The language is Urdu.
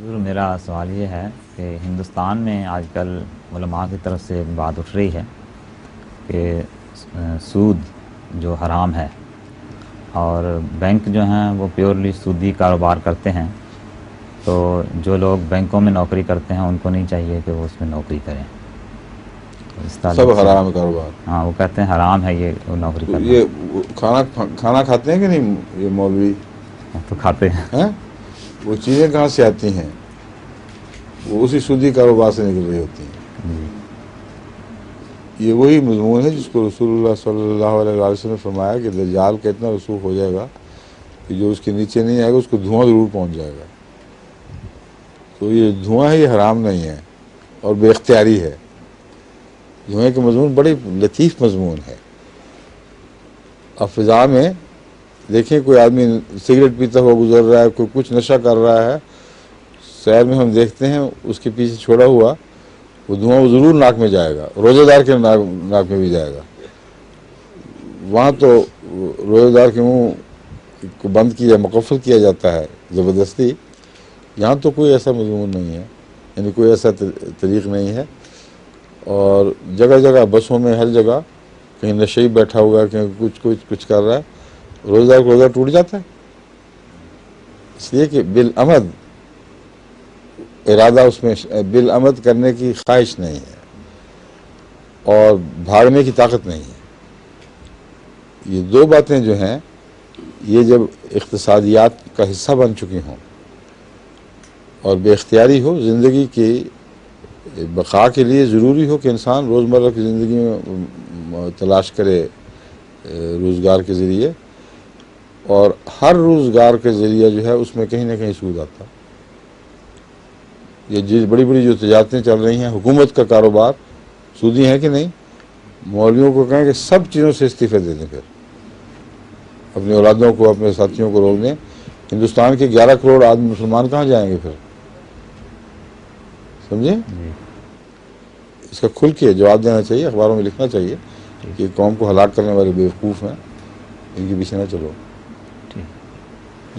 ضرور، میرا سوال یہ ہے کہ ہندوستان میں آج کل علماء کی طرف سے بات اٹھ رہی ہے کہ سود جو حرام ہے، اور بینک جو ہیں وہ پیورلی سودی کاروبار کرتے ہیں، تو جو لوگ بینکوں میں نوکری کرتے ہیں ان کو نہیں چاہیے کہ وہ اس میں نوکری کریں۔ اس سب تعلق سے حرام ہے کاروبار۔ ہاں، وہ کہتے ہیں حرام ہے یہ نوکری تو کرنا۔ یہ کھانا کھاتے ہیں کہ نہیں یہ مولوی؟ تو کھاتے ہیں۔ ہیں وہ چیزیں کہاں سے آتی ہیں؟ وہ اسی سودی کاروبار سے نکل رہی ہوتی ہیں۔ جی یہ وہی مضمون ہے جس کو رسول اللہ صلی اللہ علیہ وسلم نے فرمایا کہ دجال کا اتنا رسوخ ہو جائے گا کہ جو اس کے نیچے نہیں آئے گا اس کو دھواں ضرور پہنچ جائے گا۔ تو یہ دھواں ہے، یہ حرام نہیں ہے اور بے اختیاری ہے۔ دھوئیں کے مضمون بڑی لطیف مضمون ہے۔ اب فضا میں دیکھیں کوئی آدمی سگریٹ پیتا ہوا گزر رہا ہے، کوئی کچھ نشہ کر رہا ہے، شہر میں ہم دیکھتے ہیں اس کے پیچھے چھوڑا ہوا وہ دھواں وہ ضرور ناک میں جائے گا، روزہ دار کے ناک میں بھی جائے گا۔ وہاں تو روزہ دار کے منہ کو بند کیا، مقفل کیا جاتا ہے زبردستی۔ یہاں تو کوئی ایسا مضمون نہیں ہے، یعنی کوئی ایسا طریق نہیں ہے۔ اور جگہ جگہ بسوں میں ہر جگہ کہیں نشئی بیٹھا ہوا ہے، کہیں کچھ کر رہا ہے، روزہ دار کو روزہ ٹوٹ جاتا ہے، اس لیے کہ بالعمد ارادہ اس میں بالعمد کرنے کی خواہش نہیں ہے اور بھاگنے کی طاقت نہیں ہے۔ یہ دو باتیں جو ہیں یہ جب اقتصادیات کا حصہ بن چکی ہوں اور بے اختیاری ہو، زندگی کی بقا کے لیے ضروری ہو کہ انسان روزمرہ کی زندگی میں تلاش کرے روزگار کے ذریعے، اور ہر روزگار کے ذریعہ جو ہے اس میں کہیں نہ کہیں سود آتا۔ یہ بڑی بڑی جو تجارتیں چل رہی ہیں، حکومت کا کاروبار سودی ہیں کہ نہیں؟ مولویوں کو کہیں کہ سب چیزوں سے استعفے دے دیں، پھر اپنی اولادوں کو اپنے ساتھیوں کو روک دیں۔ ہندوستان کے 11 کروڑ آدمی مسلمان کہاں جائیں گے پھر؟ سمجھے؟ جی اس کا کھل کے جواب دینا چاہیے، اخباروں میں لکھنا چاہیے کہ قوم کو ہلاک کرنے والے بیوقوف ہیں، ان کے پیچھے نہ چلو۔ ٹھیک۔